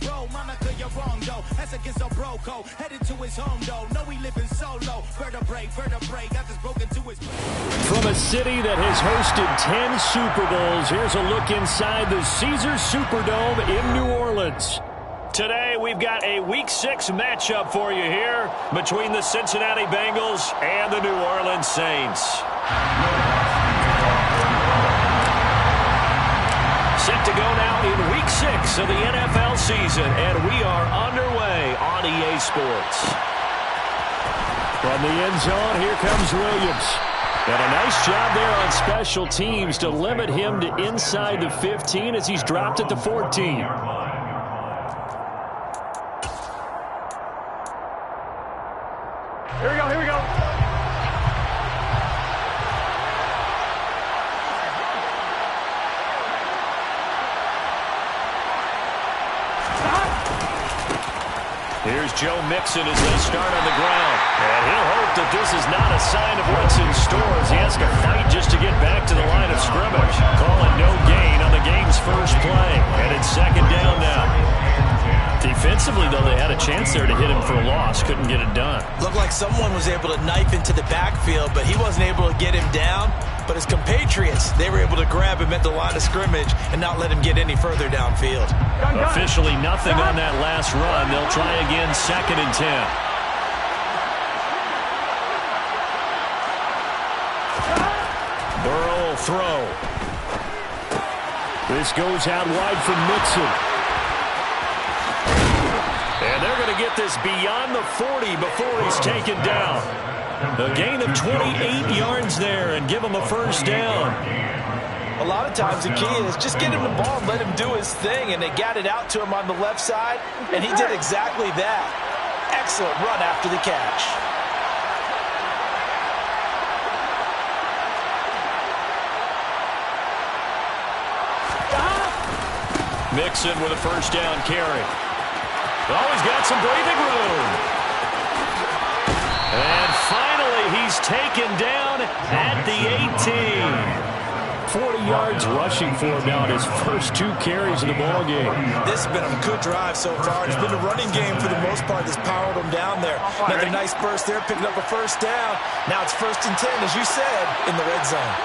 pro, Monica, you're wrong, though. That's against a bro code. Headed to his home, though. No, he living solo. Vertebrae, got this broken to his... From a city that has hosted 10 Super Bowls, here's a look inside the Caesars Superdome in New Orleans. Today, we've got a Week 6 matchup for you here between the Cincinnati Bengals and the New Orleans Saints. Set to go now in Week 6 of the NFL season, and we are underway on EA Sports. From the end zone, here comes Williams. And a nice job there on special teams to limit him to inside the 15 as he's dropped at the 14. Here we go, here we go. Here's Joe Mixon as they start on the ground. And he'll hope that this is not a sign of what's in store as he has to fight just to get back to the line of scrimmage. Calling no gain on the game's first play. And it's second down now. Defensively, though, they had a chance there to hit him for a loss. Couldn't get it done. Looked like someone was able to knife into the backfield, but he wasn't able to get him down. But his compatriots, they were able to grab him at the line of scrimmage and not let him get any further downfield. Officially nothing on that last run. They'll try again, 2nd and 10. Burrow will throw. This goes out wide from Mixon. And they're going to get this beyond the 40 before he's taken down. A gain of 28 yards there and give him a first down. A lot of times the key is just get him the ball and let him do his thing, and they got it out to him on the left side, and he did exactly that. Excellent run after the catch. Mixon with a first down carry. Oh, he's got some breathing room. And finally, he's taken down at the 18. 40 yards rushing for him now in his first 2 carries of the ballgame. This has been a good drive so far. It's been a running game for the most part that's powered him down there. Another nice burst there, picking up a first down. Now it's 1st and 10, as you said, in the red zone.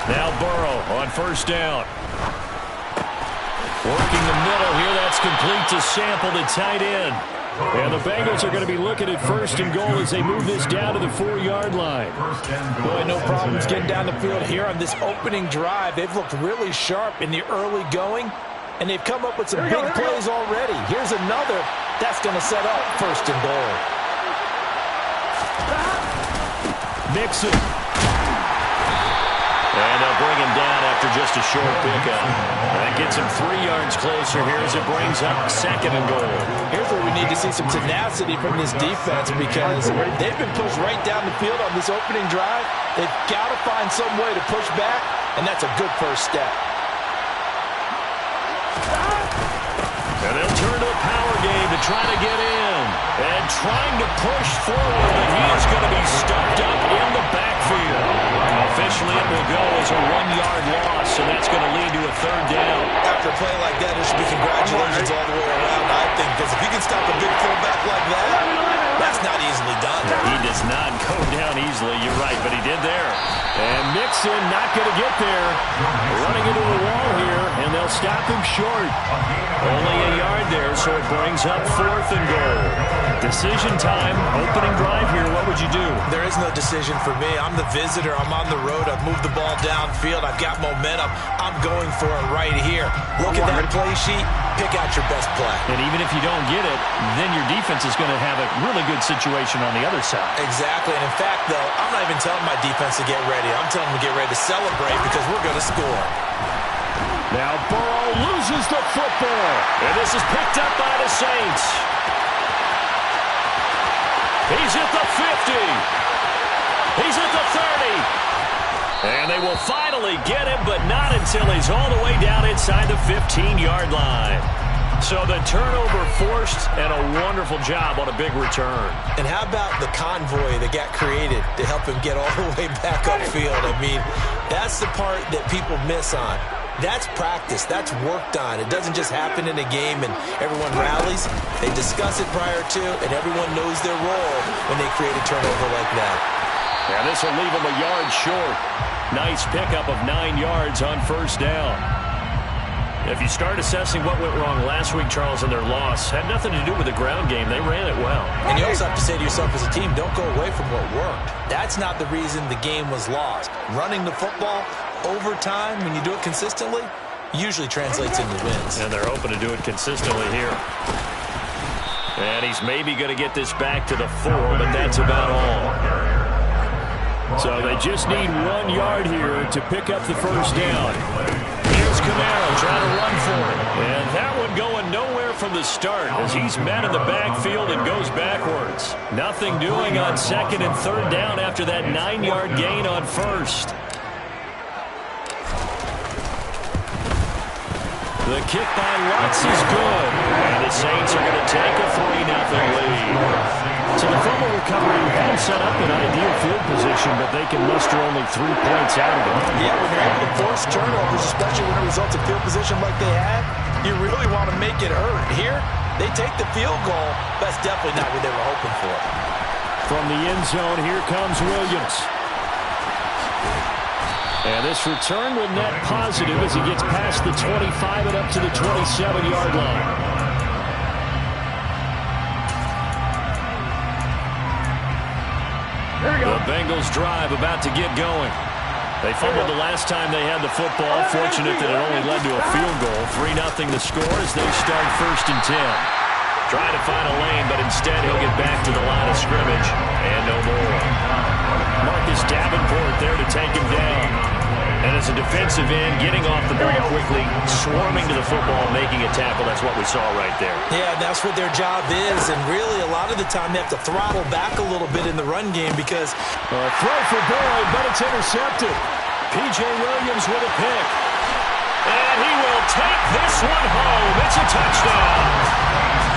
Now Burrow on first down. Working the middle here. That's complete to Sample, the tight end. And the Bengals are going to be looking at 1st and goal as they move this down to the 4-yard line. Boy, no problems getting down the field here on this opening drive. They've looked really sharp in the early going, and they've come up with some big plays already. Here's another. That's going to set up 1st and goal. Mixon. And they'll bring him down after just a short pickup. That gets him 3 yards closer here as it brings up 2nd and goal. Here's where we need to see some tenacity from this defense because they've been pushed right down the field on this opening drive. They've got to find some way to push back, and that's a good first step. And they'll turn to a power game to try to get in. And trying to push forward, but he is going to be stuffed up in the backfield. Officially, it will go as a 1-yard loss, and that's going to lead to a 3rd down. After a play like that, there should be congratulations all the way around, I think, because if you can stop a big fullback like that, that's not easily done. He does not go down easily, you're right, but he did there. And Mixon not going to get there. Running into a wall here, and they'll stop him short. Only a yard there, so it brings up 4th and goal. Decision time, opening drive here. What would you do? There is no decision for me. I'm the visitor. I'm on the road. I've moved the ball downfield. I've got momentum. I'm going for it right here. Look at that play sheet. Pick out your best play. And even if you don't get it, then your defense is going to have a really good situation on the other side. Exactly. And in fact, though, I'm not even telling my defense to get ready. I'm telling them to get ready to celebrate because we're going to score. Now Burrow loses the football. And this is picked up by the Saints. He's at the 50. He's at the 30. And they will finally get him, but not until he's all the way down inside the 15-yard line. So the turnover forced, and a wonderful job on a big return. And how about the convoy that got created to help him get all the way back upfield? I mean, that's the part that people miss on. That's practice. That's worked on. It doesn't just happen in a game and everyone rallies. They discuss it prior to, and everyone knows their role when they create a turnover like that. Yeah, this will leave them a yard short. Nice pickup of 9 yards on first down. If you start assessing what went wrong last week, Charles, in their loss, had nothing to do with the ground game. They ran it well. And you also have to say to yourself as a team, don't go away from what worked. That's not the reason the game was lost. Running the football over time, when you do it consistently, usually translates into wins. And they're hoping to do it consistently here. And he's maybe going to get this back to the 4, but that's about all. So they just need 1 yard here to pick up the first down. Here's Camaro trying to run for it. And that one going nowhere from the start as he's met in the backfield and goes backwards. Nothing doing on 2nd and 3rd down after that 9-yard gain on first. The kick by Lutz is good. And the Saints are going to take a 3-0 lead. So the fumble recovery can set up an ideal field position, but they can muster only 3 points out of it. Yeah, when you're able to force turnovers, especially when it results in field position like they had, you really want to make it hurt. Here, they take the field goal. That's definitely not what they were hoping for. From the end zone, here comes Williams. And this return will net positive as he gets past the 25 and up to the 27-yard line. The Bengals drive about to get going. They fumbled the last time they had the football. Fortunate that it only led to a field goal. 3-0 the score as they start 1st and 10. Trying to find a lane, but instead he'll get back to the line of scrimmage. And no more. Marcus Davenport there to take him down. And as a defensive end, getting off the ball quickly, swarming to the football, making a tackle. That's what we saw right there. Yeah, that's what their job is. And really, a lot of the time, they have to throttle back a little bit in the run game because... throw for Boyd, but it's intercepted. P.J. Williams with a pick. And he will take this one home. It's a touchdown.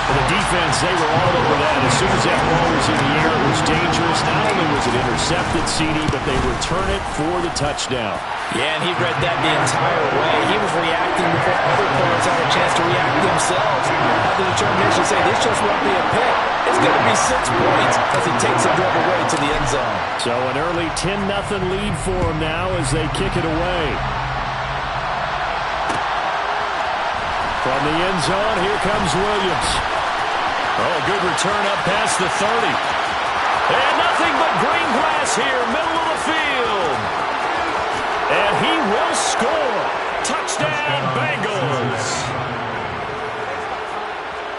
For the defense, they were all over that. As soon as that ball was in the air, it was dangerous. Not only was it intercepted, CD, but they return it for the touchdown. Yeah, and he read that the entire way. He was reacting before other players had a chance to react themselves. Had the determination to say, this just won't be a pick. It's going to be 6 points as he takes a dribble away to the end zone. So an early 10-0 lead for him now as they kick it away. From the end zone, here comes Williams. Oh, good return up past the 30. And nothing but green grass here, middle of the field. And he will score. Touchdown, Bengals.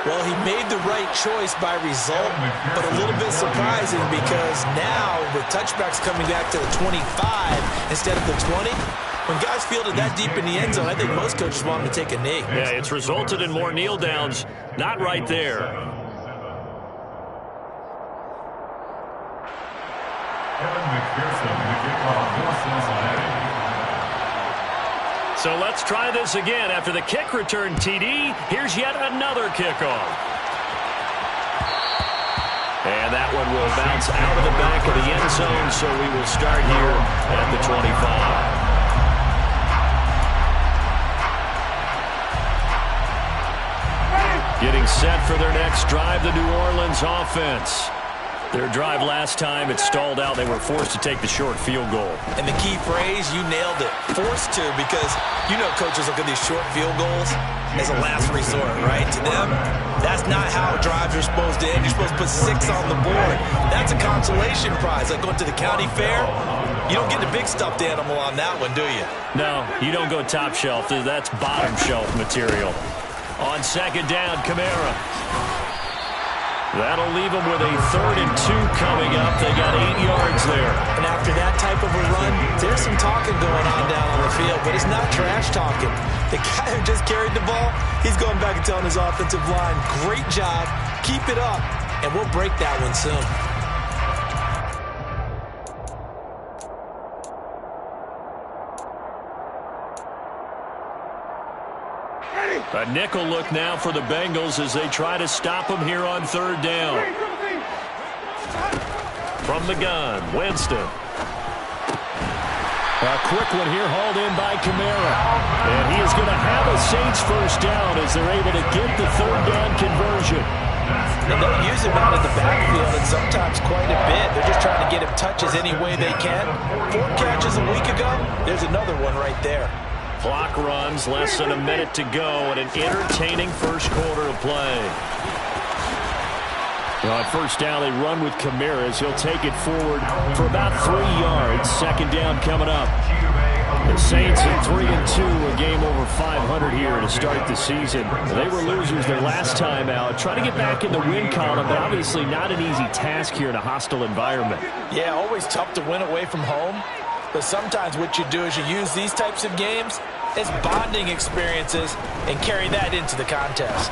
Well, he made the right choice by result, but a little bit surprising because now with touchbacks coming back to the 25 instead of the 20, when guys fielded that deep in the end zone, I think most coaches want him to take a knee. Yeah, it's resulted in more kneel downs. Not right there. So let's try this again. After the kick return TD, here's yet another kickoff. And that one will bounce out of the back of the end zone, so we will start here at the 25. Getting set for their next drive, the New Orleans offense. Their drive last time, it stalled out. They were forced to take the short field goal. And the key phrase, you nailed it. Forced to, because you know coaches look at these short field goals as a last resort, right? To them, that's not how drives are supposed to end. You're supposed to put 6 on the board. That's a consolation prize. Like going to the county fair, you don't get the big stuffed animal on that one, do you? No, you don't go top shelf. That's bottom shelf material. On second down, Camara. That'll leave them with a 3rd and 2 coming up. They got 8 yards there. And after that type of a run, there's some talking going on down on the field, but it's not trash talking. The guy who just carried the ball, he's going back and telling his offensive line, great job, keep it up, and we'll break that one soon. Ready? A nickel look now for the Bengals as they try to stop him here on third down. From the gun, Winston. A quick one here hauled in by Kamara. And he is going to have a Saints first down as they're able to get the third down conversion. And they'll use him out of the backfield and sometimes quite a bit. They're just trying to get him touches any way they can. 4 catches a week ago. There's another one right there. Clock runs, less than a minute to go, and an entertaining first quarter of play. On first down, they run with Kamara as he'll take it forward for about 3 yards. Second down coming up. The Saints at 3-2, a game over 500 here to start the season. They were losers their last time out. Trying to get back in the win column, but obviously not an easy task here in a hostile environment. Yeah, always tough to win away from home. But sometimes what you do is you use these types of games as bonding experiences and carry that into the contest.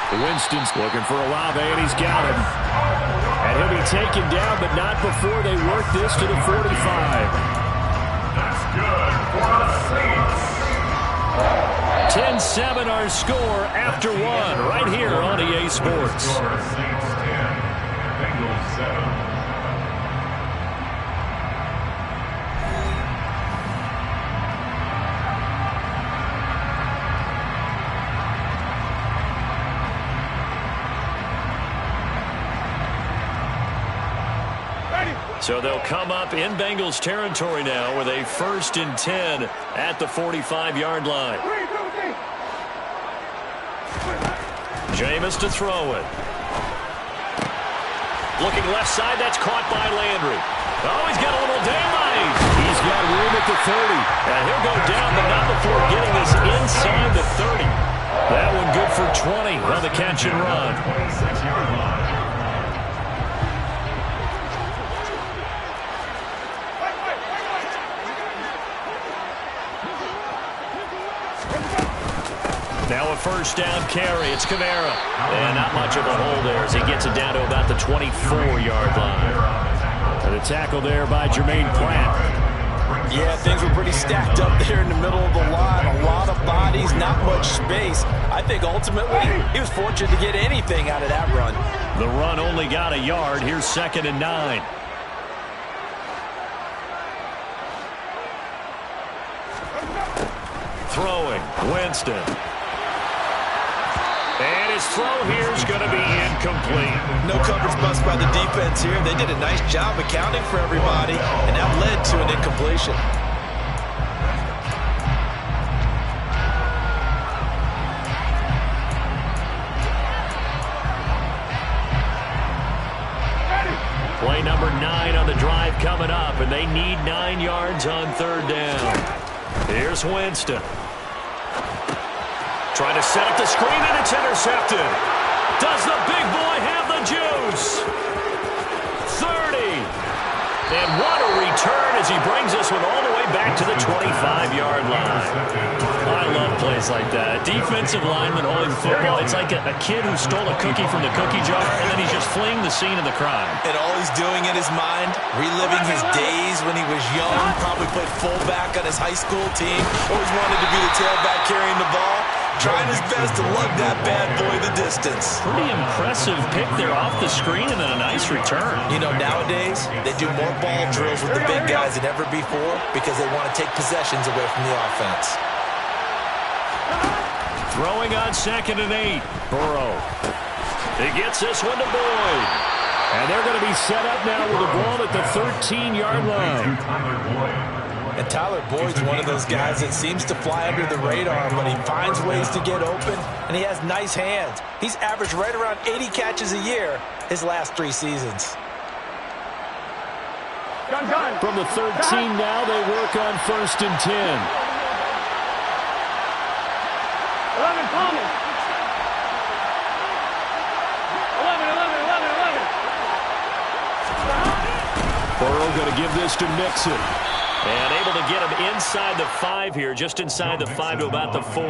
Winston's looking for Olave, and he's got him. And he'll be taken down, but not before they work this to the 45. That's good for the Saints. 10-7 our score after 1 right here on EA Sports. Saints 10, Bengals 7. So they'll come up in Bengals territory now with a 1st and 10 at the 45-yard line. Jameis to throw it. Looking left side, that's caught by Landry. Oh, he's got a little daylight. He's got room at the 30. And he'll go down, but not before getting this inside the 30. That one good for 20 on the catch and run. 26-yard line. Now a first down carry. It's Kamara. And not much of a hole there as he gets it down to about the 24-yard line. And a tackle there by Jermaine Pratt. Yeah, things were pretty stacked up there in the middle of the line. A lot of bodies, not much space. I think ultimately he was fortunate to get anything out of that run. The run only got a yard. Here's 2nd and 9. Throwing, Winston. And his throw here is going to be incomplete. No coverage bust by the defense here. They did a nice job accounting for everybody, and that led to an incompletion. Play number 9 on the drive coming up, and they need 9 yards on third down. Here's Winston. Trying to set up the screen, and it's intercepted. Does the big boy have the juice? 30. And what a return as he brings this one all the way back to the 25-yard line. I love plays like that. Defensive lineman holding the football. It's like a kid who stole a cookie from the cookie jar, and then he's just fleeing the scene of the crime. And all he's doing in his mind, reliving his days when he was young, probably played fullback on his high school team, always wanted to be the tailback carrying the ball. Trying his best to lug that bad boy the distance. Pretty impressive pick there off the screen and then a nice return. You know, nowadays, they do more ball drills with the big guys than ever before because they want to take possessions away from the offense. Throwing on 2nd and 8. Burrow. He gets this one to Boyd. And they're going to be set up now with the ball at the 13-yard line. And Tyler Boyd's one of those guys that seems to fly under the radar, but he finds ways to get open, and he has nice hands. He's averaged right around 80 catches a year his last 3 seasons. From the 13 now, they work on 1st and 10. 11, Palmer. 11. Burrow going to give this to Mixon. And able to get him inside the 5 here, just inside the 5 to about the 4.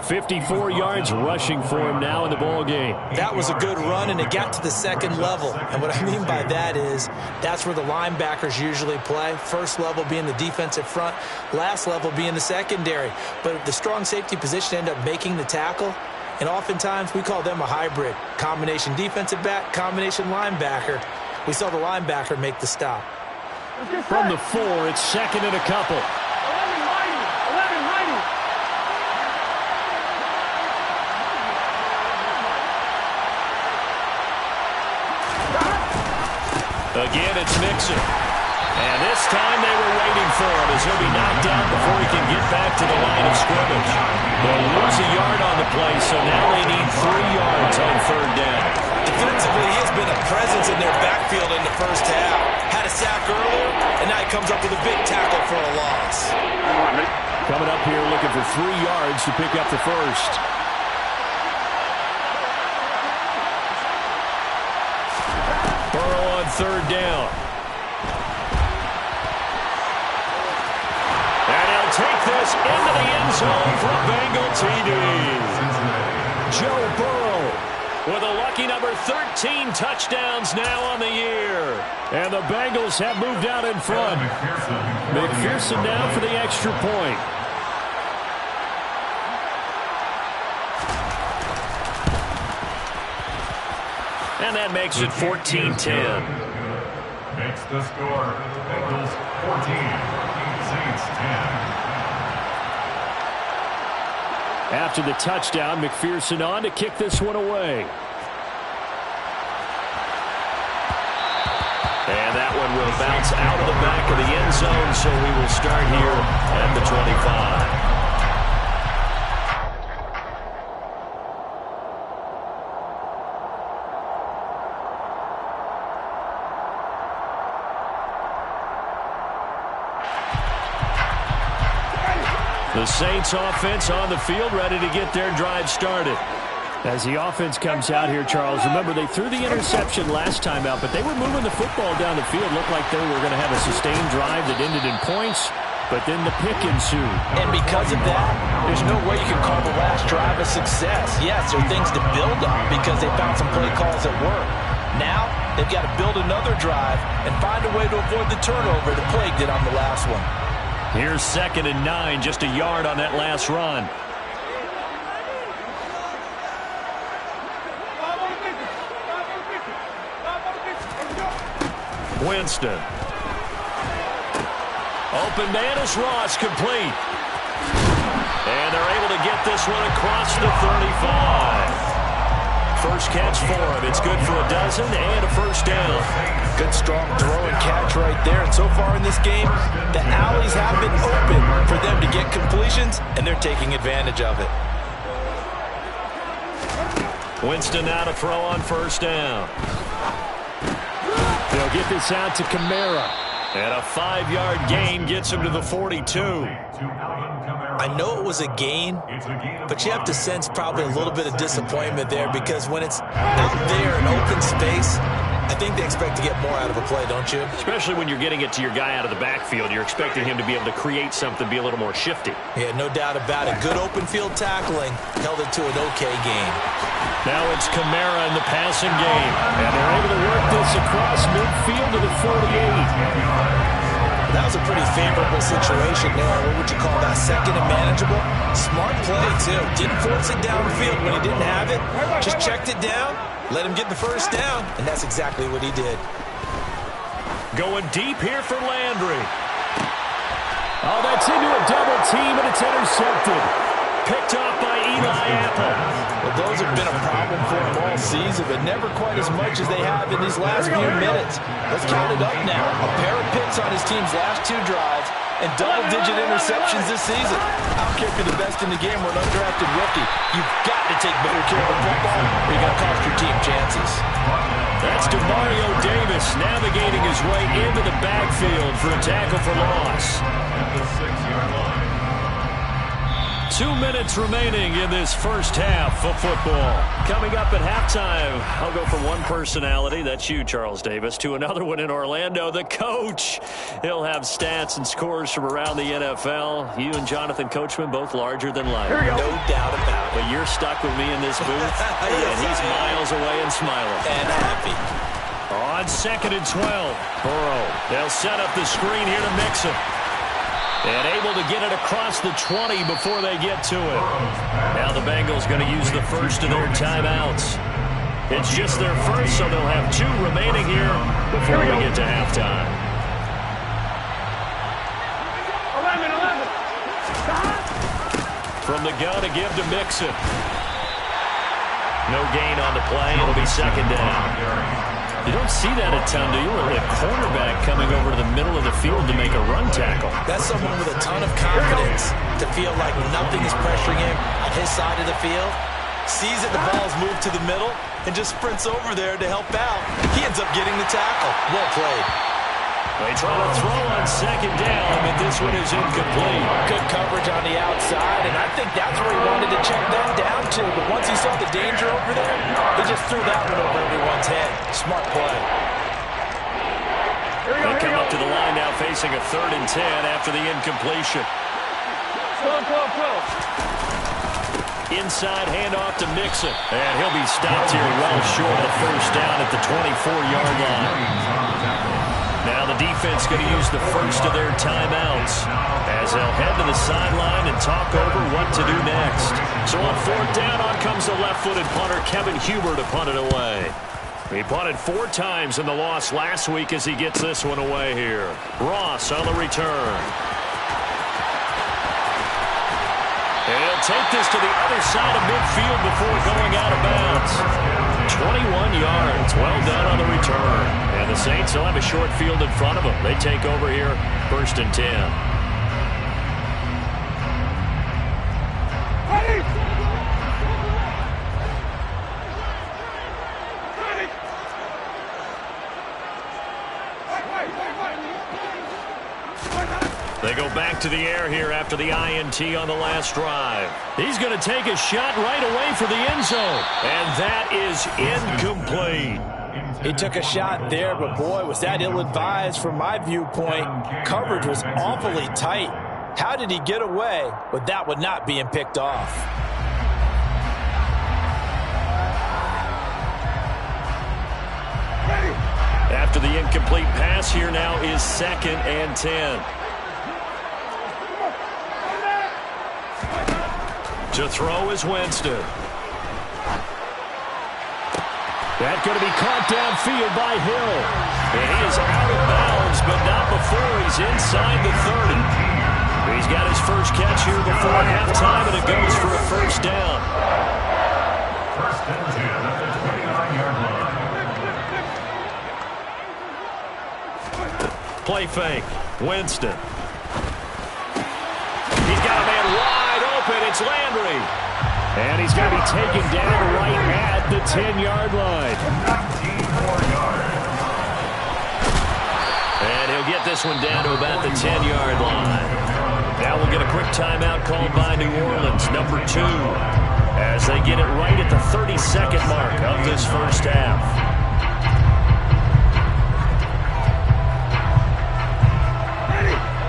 54 yards rushing for him now in the ball game. That was a good run, and it got to the second level. And what I mean by that is that's where the linebackers usually play. First level being the defensive front, last level being the secondary. But the strong safety position ended up making the tackle, and oftentimes we call them a hybrid. Combination defensive back, combination linebacker. We saw the linebacker make the stop. From the 4, it's second and a couple. 11 righty. Again, it's Mixon. And this time they were waiting for him as he'll be knocked out before he can get back to the line of scrimmage. They'll lose a yard on the play, so now they need 3 yards on third down. Defensively, he has been a presence in their backfield in the first half. Had a sack earlier, and now he comes up with a big tackle for a loss. Coming up here looking for 3 yards to pick up the first. Burrow on third down. And he'll take this into the end zone for a Bengal TD. Joe Burrow with a lucky number 13 touchdowns now on the year. And the Bengals have moved out in front. McPherson now for the extra point. And that makes it 14-10. Makes the score. Bengals 14, Saints 10. After the touchdown, McPherson on to kick this one away. And that one will bounce out of the back of the end zone, so we will start here at the 25. The Saints offense on the field, ready to get their drive started. As the offense comes out here, Charles, remember they threw the interception last time out, but they were moving the football down the field. Looked like they were going to have a sustained drive that ended in points, but then the pick ensued. And because of that, there's no way you can call the last drive a success. Yes, there are things to build on because they found some play calls that work. Now, they've got to build another drive and find a way to avoid the turnover the plague did on the last one. Here's 2nd and 9, just a yard on that last run. Winston. Open man is Ross, complete. And they're able to get this one across the 35. First catch for him. It's good for a dozen and a first down. Good strong throw and catch right there. And so far in this game, the alleys have been open for them to get completions, and they're taking advantage of it. Winston now to throw on first down. They'll get this out to Kamara. And a 5-yard gain gets him to the 42. I know it was a gain, but you have to sense probably a little bit of disappointment there because when it's out there in open space, I think they expect to get more out of a play, don't you? Especially when you're getting it to your guy out of the backfield. You're expecting him to be able to create something, be a little more shifty. Yeah, no doubt about it. Good open field tackling held it to an okay game. Now it's Kamara in the passing game. And they're able to work this across midfield to the 48. That was a pretty favorable situation there. What would you call that? Second and manageable? Smart play, too. Didn't force it downfield when he didn't have it. Just checked it down, let him get the first down, and that's exactly what he did. Going deep here for Landry. Oh, that's into a double team, and it's intercepted. Picked off by Eli Apple. Well, those have been a problem for him all season, but never quite as much as they have in these last few minutes. Let's count it up now. A pair of picks on his team's last 2 drives and double-digit interceptions this season. I don't care if you're the best in the game or an undrafted rookie. You've got to take better care of the football or you're going to cost your team chances. That's DeMario Davis navigating his way into the backfield for a tackle for loss. At the 6-yard line. 2 minutes remaining in this first half of football. Coming up at halftime, I'll go from one personality, that's you, Charles Davis, to another one in Orlando, the coach. He'll have stats and scores from around the NFL. You and Jonathan Coachman, both larger than life. No doubt about it. But you're stuck with me in this booth, and he's miles away and smiling. And happy. On 2nd and 12, Burrow. They'll set up the screen here to Mixon. And able to get it across the 20 before they get to it. Now the Bengals going to use the first of their timeouts. It's just their first, so they'll have 2 remaining here before we get to halftime. 11. From the gun to give to Mixon. No gain on the play. It'll be 2nd down. You don't see that a ton, do you? Really, a cornerback coming over to the middle of the field to make a run tackle. That's someone with a ton of confidence to feel like nothing is pressuring him on his side of the field. Sees that the ball's moved to the middle and just sprints over there to help out. He ends up getting the tackle. Well played. They try to throw on 2nd down, but this one is incomplete. Good coverage on the outside, and I think that's where he wanted to check that down to. But once he saw the danger over there, he just threw that one over everyone's head. Smart play. They come up to the line now facing a 3rd and 10 after the incompletion. Inside handoff to Mixon. And he'll be stopped here well short of the first down at the 24-yard line. Now the defense going to use the first of their timeouts as they'll head to the sideline and talk over what to do next. So on 4th down, on comes the left-footed punter, Kevin Huber, to punt it away. He punted 4 times in the loss last week as he gets this one away here. Ross on the return. And he'll take this to the other side of midfield before going out of bounds. 21 yards. Well done on the return. And the Saints will have a short field in front of them. They take over here, 1st and 10. They go back to the air here after the INT on the last drive. He's going to take a shot right away for the end zone. And that is incomplete. He took a shot there, but boy, was that ill-advised from my viewpoint. Coverage was awfully tight. How did he get away with that one not being picked off? After the incomplete pass, here now is 2nd and 10. To throw is Winston. That's going to be caught downfield by Hill. And he is out of bounds, but not before he's inside the 30. He's got his first catch here before halftime, and it goes for a first down. 1st and 10 at the 29-yard line. Play fake. Winston. He's got a man wide open. It's Landry. And he's going to be taken down right at the 10-yard line. 19 yards. And he'll get this one down to about the 10-yard line. Now we'll get a quick timeout called by New Orleans, number 2, as they get it right at the 32nd mark of this first half.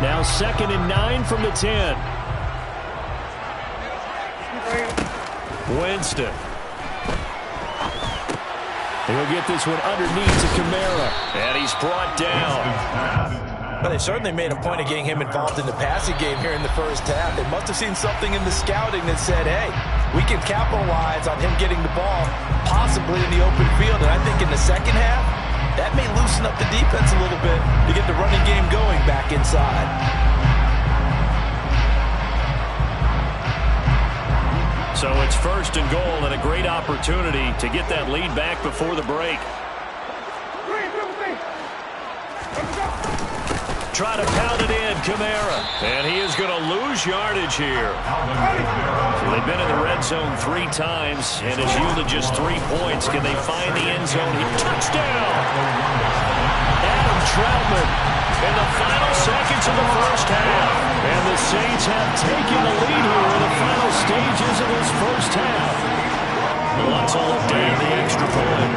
Now 2nd and 9 from the 10. Winston. He'll get this one underneath to Kamara. And he's brought down. But they certainly made a point of getting him involved in the passing game here in the first half. They must have seen something in the scouting that said, hey, we can capitalize on him getting the ball, possibly in the open field. And I think in the second half, that may loosen up the defense a little bit to get the running game going back inside. So it's 1st and goal and a great opportunity to get that lead back before the break. Try to pound it in, Kamara. And he is going to lose yardage here. So they've been in the red zone 3 times and has yielded just 3 points. Can they find the end zone? Touchdown! Adam Troutman in the final seconds of the first half. And the Saints have taken the lead here in the final stages of this first half. Let's look down the extra point.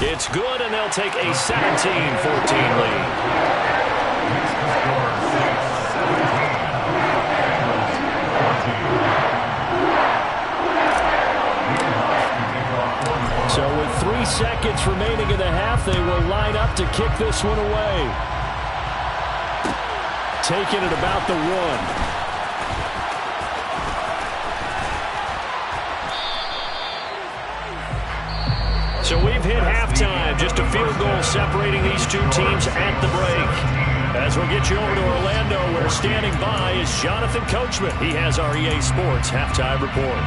It's good, and they'll take a 17-14 lead. So with 3 seconds remaining in the half, they will line up to kick this one away. Taking it about the 1. So we've hit halftime. Just a field goal separating these two teams at the break. As we'll get you over to Orlando, where standing by is Jonathan Coachman. He has our EA Sports halftime report.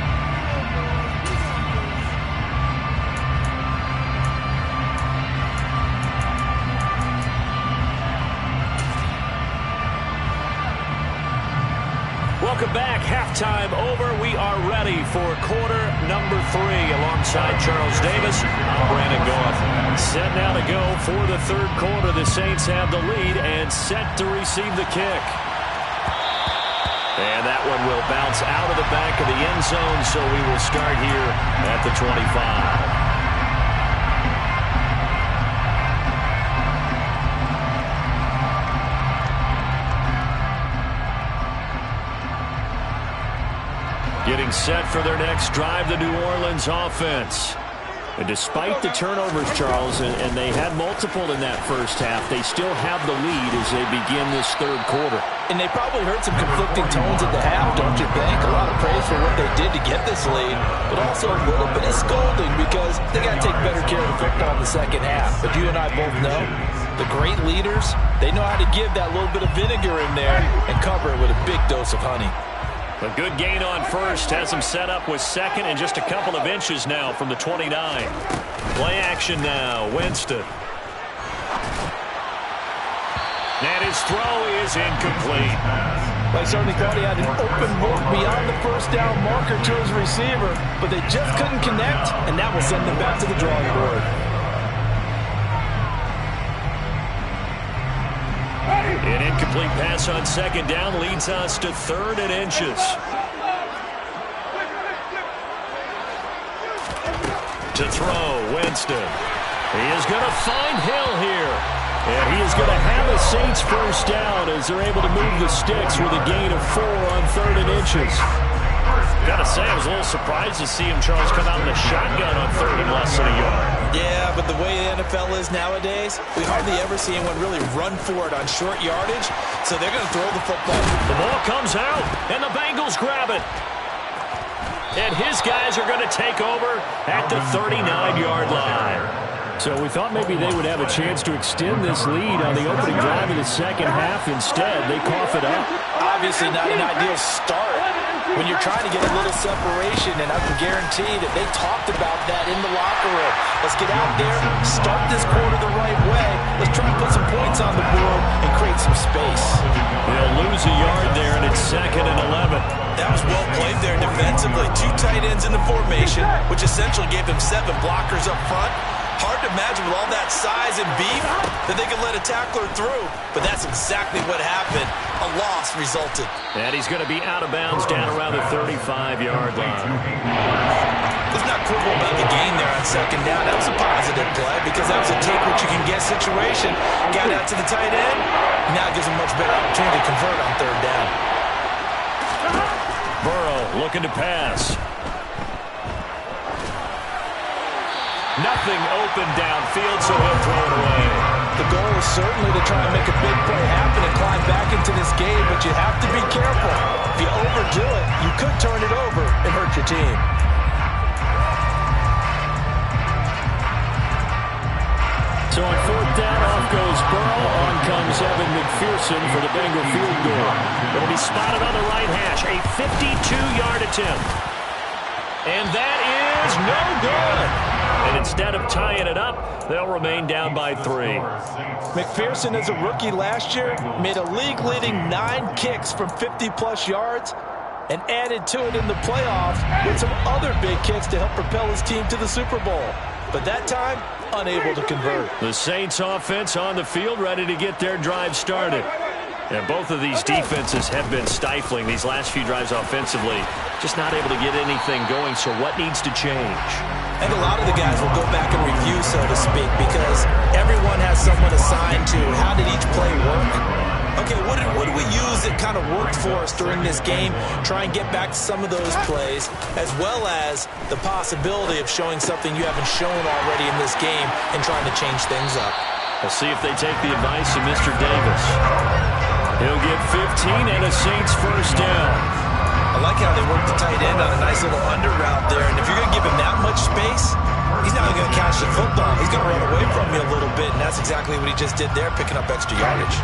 Welcome back. Halftime over. We are ready for quarter number 3 alongside Charles Davis. I'm Brandon Goff. Set now to go for the third quarter. The Saints have the lead and set to receive the kick. And that one will bounce out of the back of the end zone, so we will start here at the 25. Getting set for their next drive, the New Orleans offense. And despite the turnovers, Charles, and they had multiple in that first half, they still have the lead as they begin this third quarter. And they probably heard some conflicting tones at the half, don't you think? A lot of praise for what they did to get this lead, but also a little bit of scolding because they got to take better care of the football in the second half. But you and I both know the great leaders, they know how to give that little bit of vinegar in there and cover it with a big dose of honey. A good gain on first has him set up with second and just a couple of inches now from the 29. Play action now, Winston. And his throw is incomplete. Well, I certainly thought he had an open look beyond the first down marker to his receiver, but they just couldn't connect, and that will send them back to the drawing board. An incomplete pass on second down leads us to 3rd and inches. To throw, Winston. He is going to find Hill here. And he is going to have a Saints first down as they're able to move the sticks with a gain of 4 on 3rd and inches. Got to say, I was a little surprised to see him, Charles, come out in a shotgun on 3rd and less than a yard. Yeah, but the way the NFL is nowadays, we hardly ever see anyone really run for it on short yardage, so they're going to throw the football. The ball comes out, and the Bengals grab it. And his guys are going to take over at the 39-yard line. So we thought maybe they would have a chance to extend this lead on the opening drive of the second half. Instead, they cough it up. Obviously not an ideal start when you're trying to get a little separation, and I can guarantee that they talked about that in the locker room. Let's get out there, start this quarter the right way. Let's try and put some points on the board and create some space. They'll lose a yard there, and it's 2nd and 11. That was well played there defensively. 2 tight ends in the formation, which essentially gave them 7 blockers up front. Hard to imagine with all that size and beef that they could let a tackler through, but that's exactly what happened. A loss resulted. And he's going to be out of bounds down around the 35-yard line. Let's not quibble about the gain there on second down. That was a positive play because that was a take-what-you-can-get situation. Got out to the tight end. Now it gives them much better opportunity to convert on 3rd down. Burrow looking to pass. Nothing open downfield, so he'll throw it away. The goal is certainly to try and make a big play happen and climb back into this game, but you have to be careful. If you overdo it, you could turn it over and hurt your team. So on 4th down, off goes Burrow. On comes Evan McPherson for the Bengal field goal. It'll be spotted on the right hash. A 52-yard attempt. And that is no good. And instead of tying it up, they'll remain down by 3. McPherson, as a rookie last year, made a league-leading 9 kicks from 50-plus yards and added to it in the playoffs with some other big kicks to help propel his team to the Super Bowl. but that time, unable to convert. The Saints offense on the field, ready to get their drive started. And both of these defenses have been stifling these last few drives offensively. Just not able to get anything going, so what needs to change? And a lot of the guys will go back and review, so to speak, because everyone has someone assigned to how did each play work. Okay, what did we use that kind of worked for us during this game? Try and get back to some of those plays, as well as the possibility of showing something you haven't shown already in this game and trying to change things up. We'll see if they take the advice of Mr. Davis. He'll get 15 and a Saints first down. I like how they work the tight end on a nice little under route there. And if you're going to give him that much space, he's not only going to catch the football, he's going to run away from you a little bit. And that's exactly what he just did there, picking up extra yardage.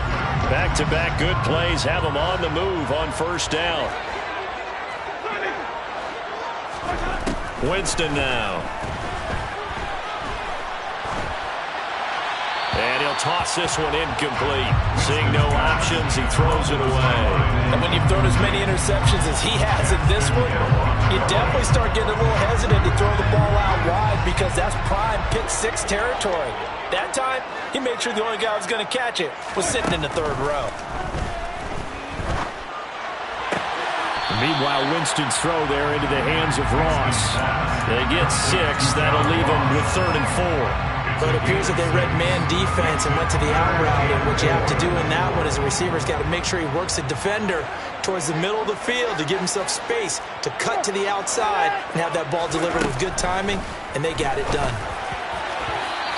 Back-to-back good plays have him on the move on first down. Winston now. And he'll toss this one incomplete. Seeing no options, he throws it away. And when you've thrown as many interceptions as he has in this one, you definitely start getting a little hesitant to throw the ball out wide because that's prime pick-6 territory. That time, he made sure the only guy who was going to catch it was sitting in the third row. Meanwhile, Winston's throw there into the hands of Ross. They get 6. That'll leave them with 3rd and 4. But it appears that they read man defense and went to the out route. And what you have to do in that one is the receiver's got to make sure he works the defender towards the middle of the field to give himself space to cut to the outside and have that ball delivered with good timing, and they got it done.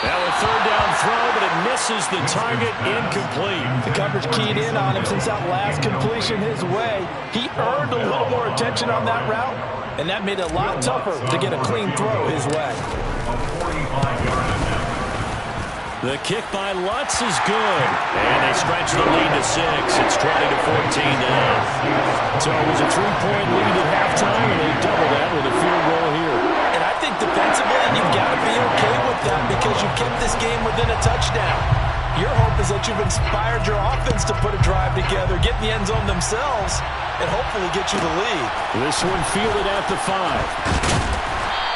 Now a 3rd down throw, but it misses the target, incomplete. The coverage keyed in on him since that last completion his way. He earned a little more attention on that route, and that made it a lot tougher to get a clean throw his way. The kick by Lutz is good. And they stretch the lead to 6. It's 20-14 now. So it was a 3-point lead at halftime, and they double that with a field goal here. And I think defensively, you've got to be okay with that because you kept this game within a touchdown. Your hope is that you've inspired your offense to put a drive together, get in the end zone themselves, and hopefully get you the lead. This one fielded at the 5.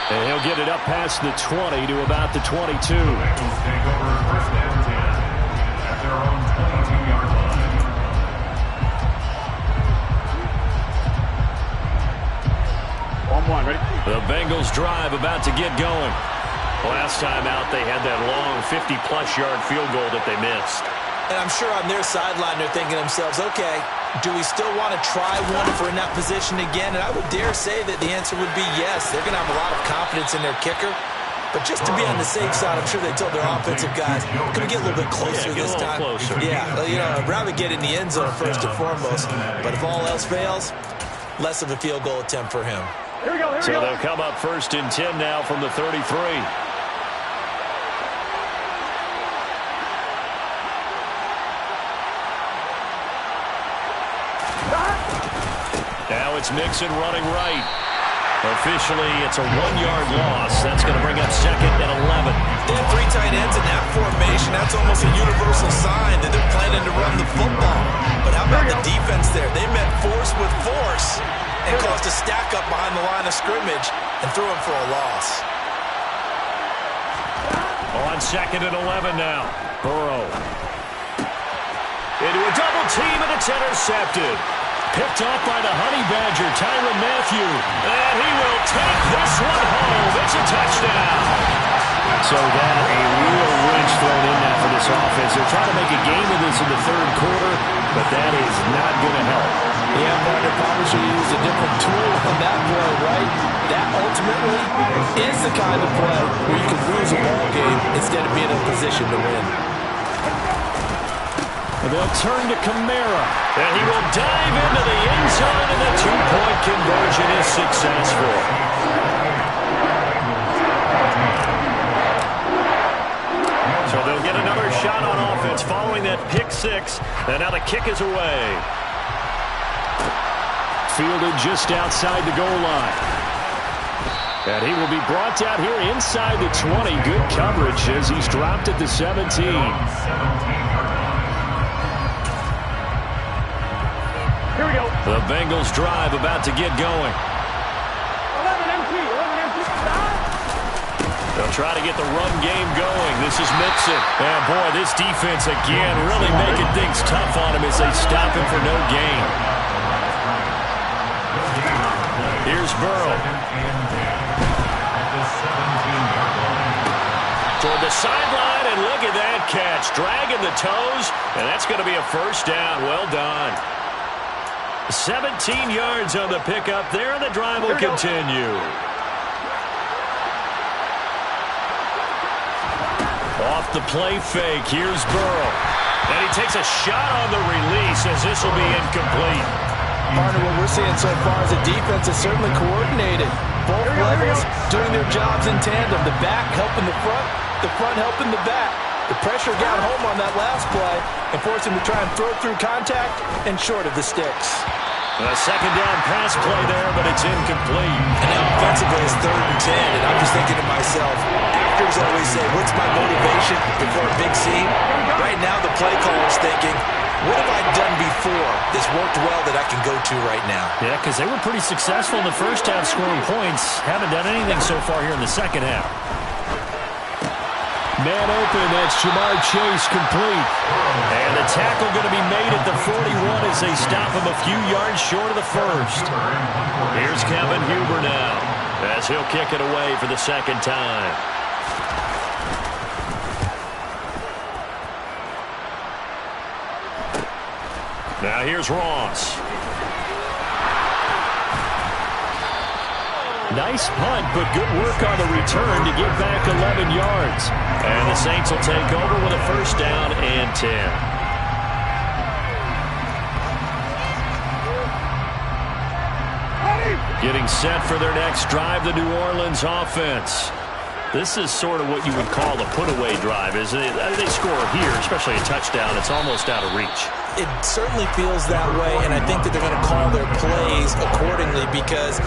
And he'll get it up past the 20 to about the 22. Bengals take over first and 10 at their own 22-yard line. Ready? The Bengals drive about to get going. Last time out, they had that long 50-plus yard field goal that they missed. And I'm sure on their sideline they're thinking to themselves, okay, do we still want to try one if we're in that position again? And I would dare say that the answer would be yes. They're going to have a lot of confidence in their kicker. But just to be on the safe side, I'm sure they told their offensive guys, can we get a little bit closer this time? Closer. Yeah, I'd rather get in the end zone first and foremost. But if all else fails, less of a field goal attempt for him. Here we go. So they'll come up first and 10 now from the 33. Now it's Mixon running right. Officially, it's a 1-yard loss. That's going to bring up 2nd and 11. They have 3 tight ends in that formation. That's almost a universal sign that they're planning to run the football. But how about the defense there? They met force with force and caused a stack up behind the line of scrimmage and threw him for a loss. On 2nd and 11 now. Burrow. Into a double team, and it's intercepted. Picked off by the Honey Badger, Tyrann Mathieu. And he will take this one home. It's a touchdown. So that a real wrench thrown in now for this offense. They're trying to make a game of this in the 3rd quarter, but that is not going to help. Yeah, partner probably should have used a different tool on that play, right? That ultimately is the kind of play where you can lose a ball game instead of being in a position to win. They'll turn to Kamara, and he will dive into the end zone, and the 2-point conversion is successful. So they'll get another shot on offense following that pick 6, and now the kick is away. Fielded just outside the goal line. And he will be brought down here inside the 20. Good coverage as he's dropped at the 17. Here we go. The Bengals drive about to get going. 11 empty. 11 empty. Stop. They'll try to get the run game going. This is Mixon. And, boy, this defense, again, really making things tough on him as they stop him for no gain. Here's Burrow. Toward the sideline, and look at that catch. Dragging the toes, and that's going to be a first down. Well done. 17 yards on the pickup there, and the drive will continue. Off the play fake, here's Burrow. And he takes a shot on the release as this will be incomplete. Partner, what we're seeing so far is the defense is certainly coordinated. Both levels doing their jobs in tandem. The back helping the front helping the back. The pressure got home on that last play and forced him to try and throw through contact and short of the sticks. A second down pass play there, but it's incomplete. And now offensively it's 3rd and 10, and I'm just thinking to myself, actors always say, what's my motivation before a big scene? Right now the play caller's thinking, what have I done before that's worked well that I can go to right now? Yeah, because they were pretty successful in the first half scoring points. Haven't done anything so far here in the second half. Man open, that's Jamar Chase complete. And the tackle going to be made at the 41 as they stop him a few yards short of the first. Here's Kevin Huber now as he'll kick it away for the second time. Now here's Ross. Nice punt, but good work on the return to get back 11 yards. And the Saints will take over with a first down and 10. Getting set for their next drive, the New Orleans offense. This is sort of what you would call a put-away drive, isn't it? They score here, especially a touchdown. It's almost out of reach. It certainly feels that way, and I think that they're going to call their plays accordingly because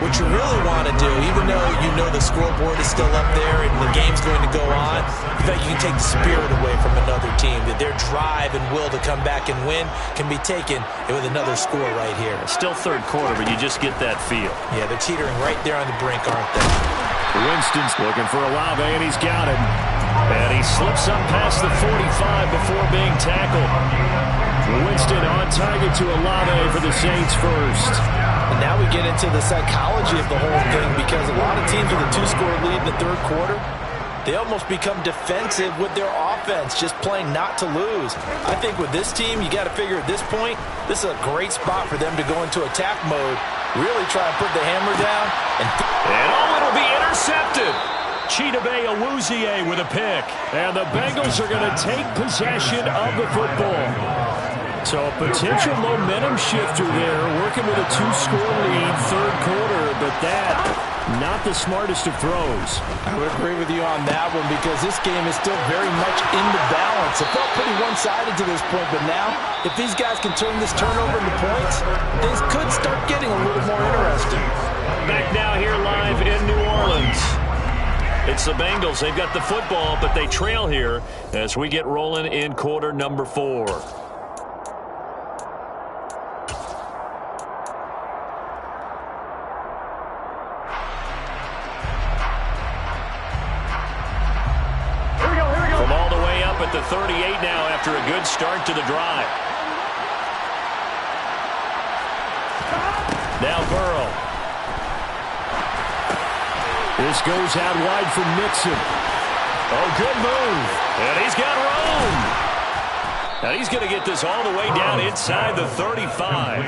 what you really want to do, even though you know the scoreboard is still up there and the game's going to go on, in fact, you can take the spirit away from another team. That their drive and will to come back and win can be taken with another score right here. Still third quarter, but you just get that feel. Yeah, they're teetering right there on the brink, aren't they? Winston's looking for Olave, and he's got him. And he slips up past the 45 before being tackled. Winston on target to Olave for the Saints first. And now we get into the psychology of the whole thing because a lot of teams with a 2-score lead in the third quarter, they almost become defensive with their offense, just playing not to lose. I think with this team, you got to figure at this point, this is a great spot for them to go into attack mode, really try and put the hammer down. And it'll be intercepted. Chidobe Awuzie with a pick. And the Bengals are going to take possession of the football. So a potential momentum shifter there, working with a 2-score lead, third quarter, but that, not the smartest of throws. I would agree with you on that one because this game is still very much in the balance. It felt pretty one-sided to this point, but now, if these guys can turn this turnover into points, things could start getting a little more interesting. Back now here live in New Orleans. It's the Bengals. They've got the football, but they trail here as we get rolling in quarter number 4. From all the way up at the 38 now after a good start to the drive. Now Burrow. This goes out wide for Mixon. Oh, good move. And he's got room. Now he's going to get this all the way down inside the 35.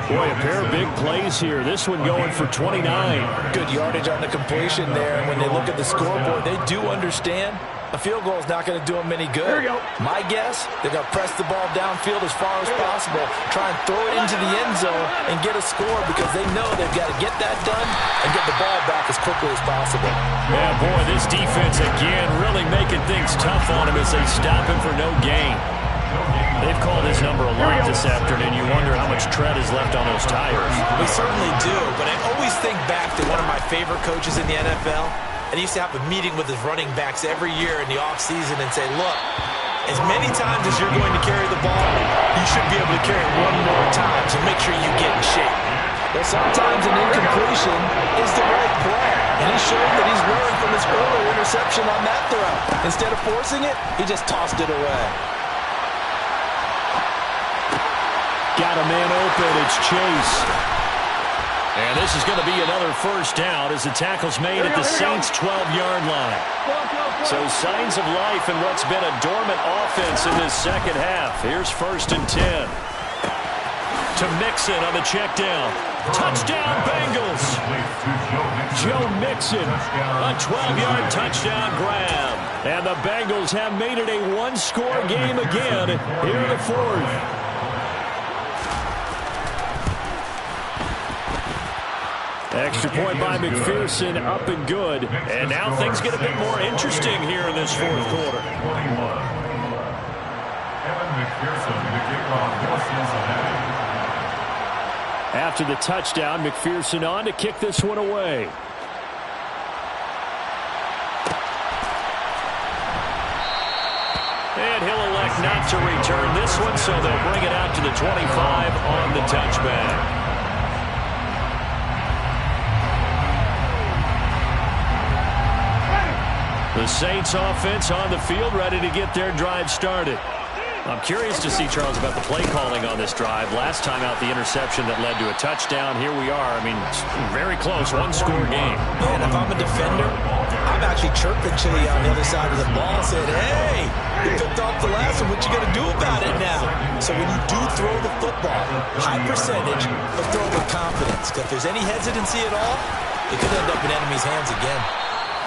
Boy, a pair of big plays here. This one going for 29. Good yardage on the completion there. And when they look at the scoreboard, they do understand a field goal is not going to do them any good. My guess, they're going to press the ball downfield as far as possible, try and throw it into the end zone and get a score because they know they've got to get that done and get the ball back as quickly as possible. Yeah, boy, this defense again really making things tough on him as they stop him for no gain. They've called his number a lot this afternoon. You wonder how much tread is left on those tires. We certainly do, but I always think back to one of my favorite coaches in the NFL. And he used to have a meeting with his running backs every year in the offseason and say, look, as many times as you're going to carry the ball, you should be able to carry it one more time, so make sure you get in shape. Well, sometimes an incompletion is the right play, and he showed that he's learned from his his earlier interception on that throw. Instead of forcing it, he just tossed it away. Got a man open. It's Chase. And this is going to be another first down as the tackle's made at the Saints' 12-yard line. So signs of life in what's been a dormant offense in this second half. Here's 1st and 10. To Mixon on the check down. Touchdown, Bengals. Joe Mixon, a 12-yard touchdown grab. And the Bengals have made it a one-score game again here in the fourth. Extra point by McPherson, up and good. And now things get a bit more interesting here in this fourth quarter. After the touchdown, McPherson on to kick this one away. And he'll elect not to return this one, so they'll bring it out to the 25 on the touchback. The Saints offense on the field, ready to get their drive started. I'm curious to see, Charles, about the play calling on this drive. Last time out, the interception that led to a touchdown. Here we are. I mean, very close, one-score game. Man, if I'm a defender, I'm actually chirping Chili on the other side of the ball, saying, hey, you picked off the last one. What you going to do about it now? So when you do throw the football, high percentage, but throw with confidence. Because if there's any hesitancy at all, it could end up in enemy's hands again.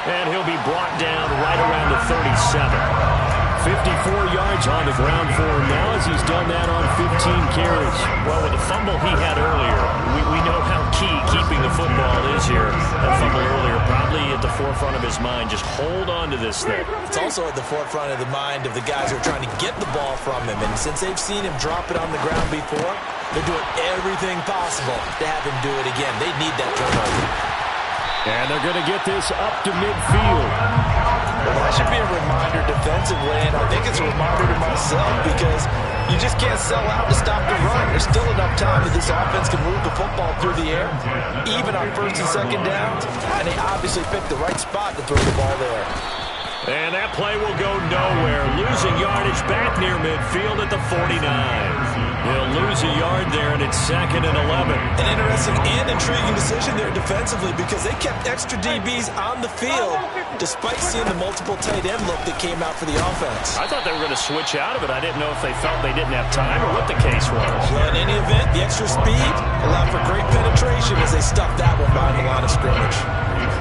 And he'll be brought down right around the 37. 54 yards on the ground for him now as he's done that on 15 carries. Well, with the fumble he had earlier, we know how key keeping the football is here. That fumble earlier probably at the forefront of his mind. Just hold on to this thing. It's also at the forefront of the mind of the guys who are trying to get the ball from him. And since they've seen him drop it on the ground before, they're doing everything possible to have him do it again. They need that turnover. And they're going to get this up to midfield. Well, that should be a reminder defensively, and I think it's a reminder to myself because you just can't sell out to stop the run. There's still enough time that this offense can move the football through the air, even on 1st and 2nd downs, and they obviously picked the right spot to throw the ball there. And that play will go nowhere. Losing yardage back near midfield at the 49. They'll lose a yard there, and it's 2nd and 11. An interesting and intriguing decision there defensively because they kept extra DBs on the field despite seeing the multiple tight end look that came out for the offense. I thought they were going to switch out of it. I didn't know if they felt they didn't have time or what the case was. Well, in any event, the extra speed allowed for great penetration as they stuffed that one behind the line of scrimmage.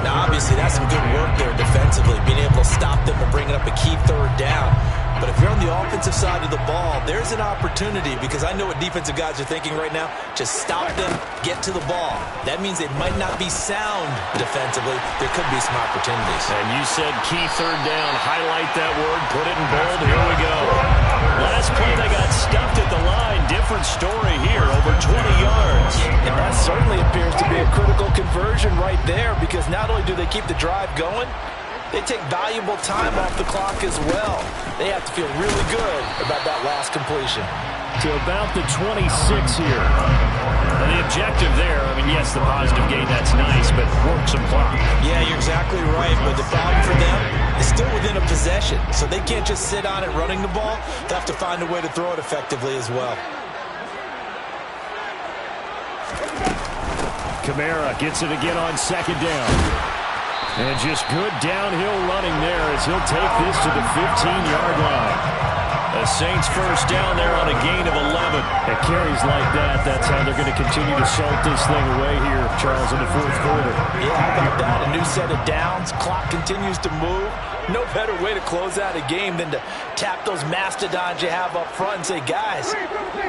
Now, obviously, that's some good work there defensively, being able to stop them and bringing up a key 3rd down. But if you're on the offensive side of the ball, there's an opportunity because I know what defensive guys are thinking right now. Just stop them, get to the ball. That means it might not be sound defensively. There could be some opportunities. And you said key 3rd down. Highlight that word. Put it in bold. Here we go. Last play, they got stuffed at the line. Different story here. Over 20 yards. And that certainly appears to be a critical conversion right there because not only do they keep the drive going, they take valuable time off the clock as well. They have to feel really good about that last completion. To about the 26 here. And the objective there, I mean, yes, the positive gain, that's nice, but work some clock. Yeah, you're exactly right. But the problem for them is still within a possession. So they can't just sit on it running the ball. They have to find a way to throw it effectively as well. Kamara gets it again on 2nd down. And just good downhill running there as he'll take this to the 15-yard line. The Saints first down there on a gain of 11. At carries like that, that's how they're going to continue to salt this thing away here, Charles, in the fourth quarter. Yeah, how about that? A new set of downs. Clock continues to move. No better way to close out a game than to tap those mastodons you have up front and say, guys,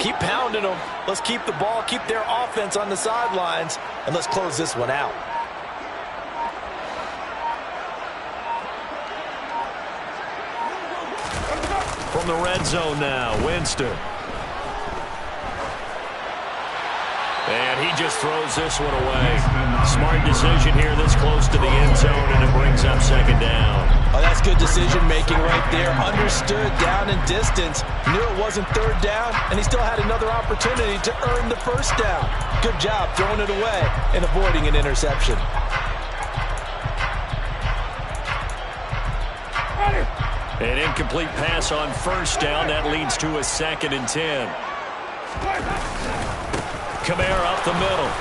keep pounding them. Let's keep the ball, keep their offense on the sidelines, and let's close this one out. From the red zone now, Winston. And he just throws this one away. Smart decision here this close to the end zone, and it brings up 2nd down. Oh, that's good decision-making right there. Understood down and distance. Knew it wasn't 3rd down, and he still had another opportunity to earn the 1st down. Good job throwing it away and avoiding an interception. incomplete pass on first down. That leads to a 2nd and 10. Kamara up the middle.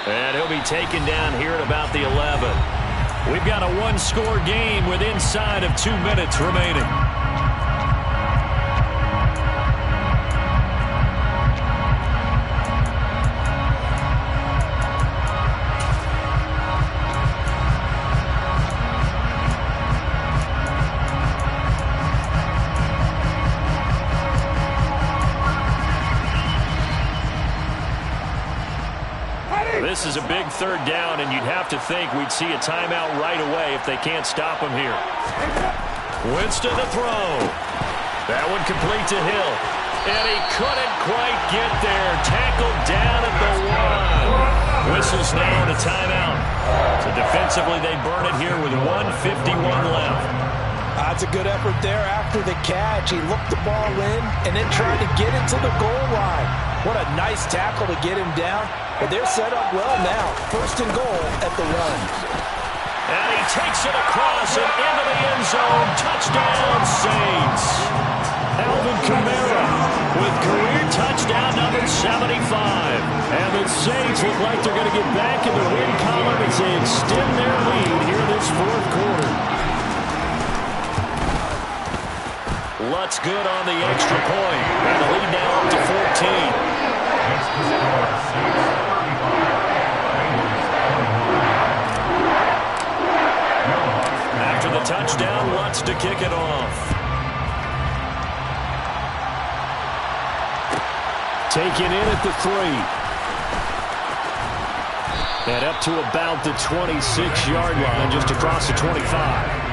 And he'll be taken down here at about the 11. We've got a one-score game with inside of 2 minutes remaining. This is a big 3rd down, and you'd have to think we'd see a timeout right away if they can't stop him here. Winston to throw. That one complete to Hill. And he couldn't quite get there. Tackled down at the 1. Whistles now and a timeout. So defensively, they burn it here with 1:51 left. That's a good effort there after the catch. He looked the ball in and then tried to get it to the goal line. What a nice tackle to get him down. But they're set up well now. 1st and goal at the 1. And he takes it across and into the end zone. Touchdown, Saints. Alvin Kamara with career touchdown number 75. And the Saints look like they're going to get back in the win column as they extend their lead here this 4th quarter. Lutz good on the extra point. And the lead now up to 14. After the touchdown, Lutz to kick it off. Taken in at the 3. And up to about the 26-yard line, just across the 25.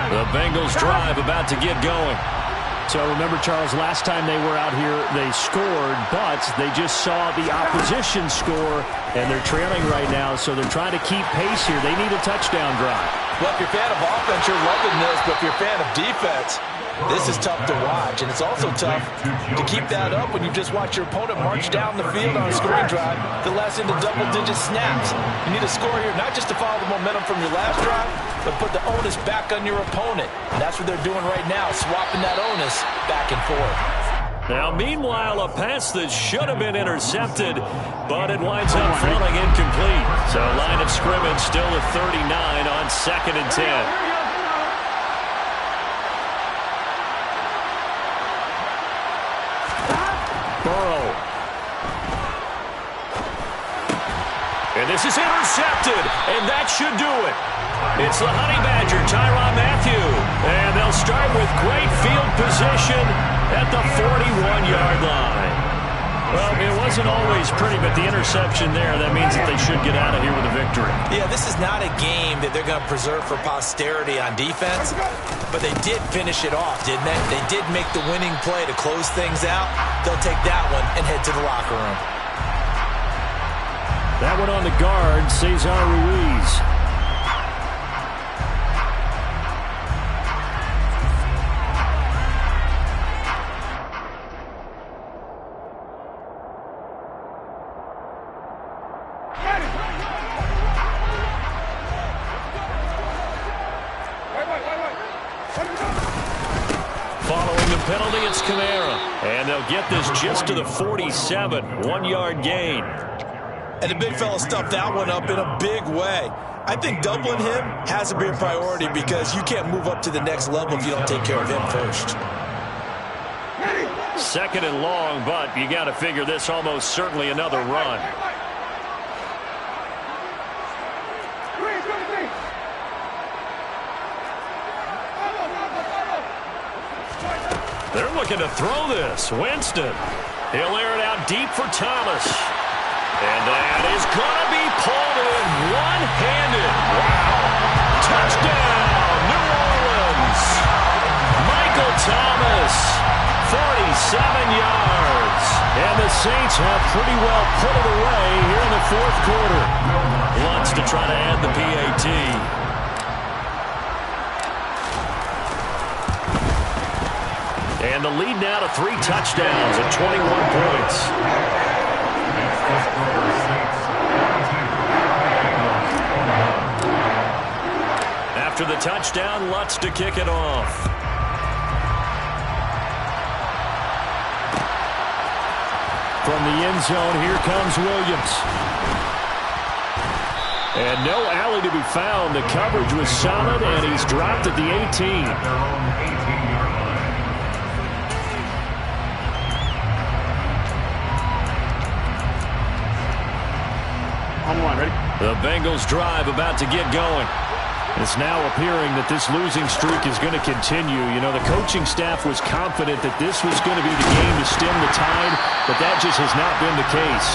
The Bengals drive about to get going. So remember, Charles, last time they were out here, they scored, but they just saw the opposition score, and they're trailing right now, so they're trying to keep pace here. They need a touchdown drive. Well, if you're a fan of offense, you're loving this, but if you're a fan of defense, this is tough to watch, and it's also tough to keep that up when you just watch your opponent march down the field on a scoring drive that lasts into double-digit snaps. You need a score here, not just to follow the momentum from your last drive, but put the onus back on your opponent. And that's what they're doing right now, swapping that onus back and forth. Now, meanwhile, a pass that should have been intercepted, but it winds up falling incomplete. So, line of scrimmage still at 39 on 2nd and 10. And this is intercepted, and that should do it. It's the Honey Badger, Tyrann Mathieu. And they'll start with great field position at the 41-yard line. Well, it wasn't always pretty, but the interception there, that means that they should get out of here with a victory. Yeah, this is not a game that they're going to preserve for posterity on defense, but they did finish it off, didn't they? They did make the winning play to close things out. They'll take that one and head to the locker room. That one on the guard, Cesar Ruiz. Following the penalty, it's Kamara. And they'll get this just to the 47. 1-yard gain. And the big fella stuffed that one up in a big way. I think doubling him has to be a priority because you can't move up to the next level if you don't take care of him first. 2nd and long, but you got to figure this almost certainly another run. They're looking to throw this. Winston. He'll air it out deep for Thomas. And that is going to be pulled in one-handed. Wow. Touchdown, New Orleans. Michael Thomas, 47 yards. And the Saints have pretty well put it away here in the 4th quarter. Wants to try to add the PAT. And the lead now to 3 touchdowns at 21 points. It's number 6, After the touchdown, Lutz to kick it off. From the end zone, here comes Williams. And no alley to be found. The coverage was solid, and he's dropped at the 18. at their own 18-yard line. On one, ready? The Bengals drive about to get going. It's now appearing that this losing streak is going to continue. You know, the coaching staff was confident that this was going to be the game to stem the tide, but that just has not been the case.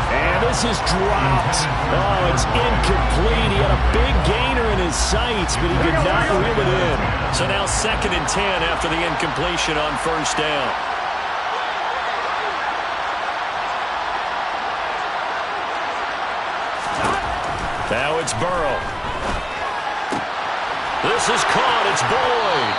And this is dropped. Oh, it's incomplete. He had a big gainer in his sights, but he could not reel it in. So now 2nd and 10 after the incompletion on 1st down. Now it's Burrow. This is caught. It's Boyd.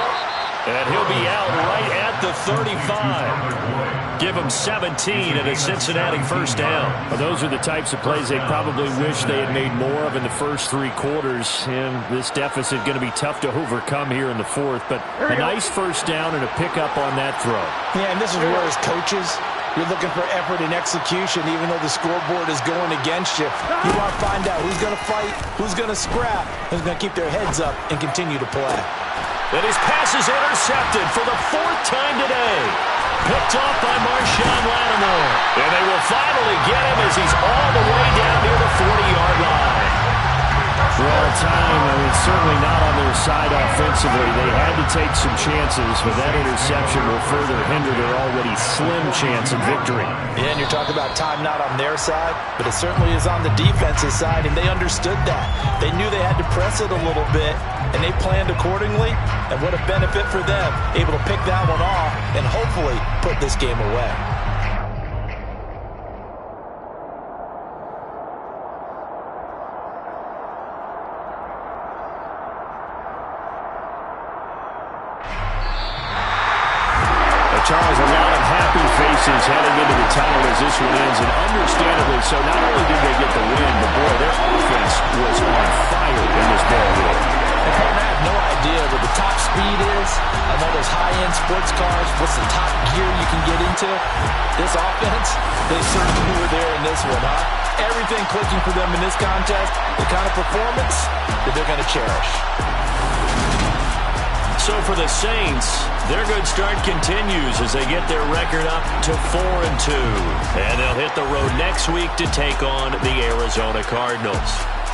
And he'll be out right at the 35. Give him 17 at a Cincinnati 1st down. Well, those are the types of plays they probably wish they had made more of in the first 3 quarters. And this deficit going to be tough to overcome here in the 4th. But a nice 1st down and a pickup on that throw. Yeah, and this is where as coaches, you're looking for effort and execution, even though the scoreboard is going against you. You want to find out who's going to fight, who's going to scrap, who's going to keep their heads up and continue to play. And his pass is intercepted for the 4th time today. Picked off by Marshawn Lattimore. And they will finally get him as he's all the way down near the 40-yard line. Well, time, I mean, certainly not on their side offensively. They had to take some chances, but that interception will further hinder their already slim chance of victory. Yeah, and you're talking about time not on their side, but it certainly is on the defensive side, and they understood that. They knew they had to press it a little bit, and they planned accordingly, and what a benefit for them, able to pick that one off and hopefully put this game away. Charles, a lot of happy faces heading into the tunnel as this one ends, and understandably so. Not only did they get the win, but boy, their offense was on fire in this ball game. And Colton, I have no idea what the top speed is. I know those high-end sports cars, what's the top gear you can get into. This offense, they certainly were there in this one, huh? Everything clicking for them in this contest, the kind of performance that they're going to cherish. So for the Saints, their good start continues as they get their record up to 4-2. And they'll hit the road next week to take on the Arizona Cardinals.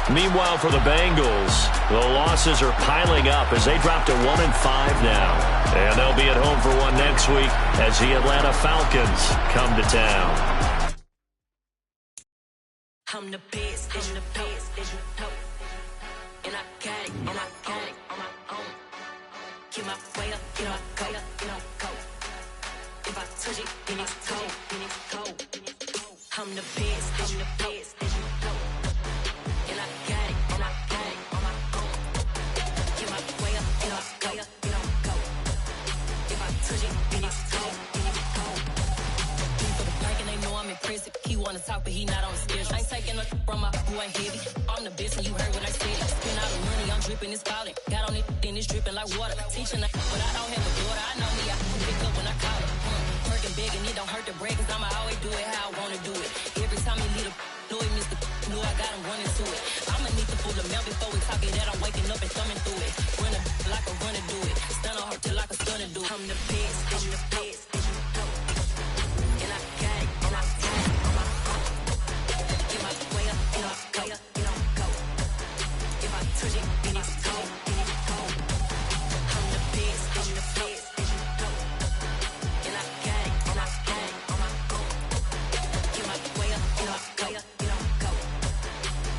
Meanwhile, for the Bengals, the losses are piling up as they drop to 1-5 now. And they'll be at home for one next week as the Atlanta Falcons come to town. I'm the best, as you know. And I got it, on my own. Get my way up, get on go. If I touch it, then it's cold. I'm the best, as you know. And I got it, on my own. Get my way up, get on go. If I touch it, then it's cold. For the park and they know I'm impressive. He wanna talk, but he not on the schedule. I ain't taking a from my boy heavy. I'm the best, and you heard what I said. Spend all the money, I'm dripping, it's falling. Got on it, then it's dripping like water. Teaching, but I don't have a daughter. I know me, I can pick up when I call her. Working big, and it don't hurt to break, cause I'ma always do it how I wanna do it. Every time he lead a know it, Mr. Know I got him running to it. I'ma need to pull the milk before we talk it that I'm waking up and thumbing through it. Running like a runner do it. Stun on her till like a stunner do it. I'm the best, as you know. And I got it, on my own. Get my way up, get on go. If I touch it, then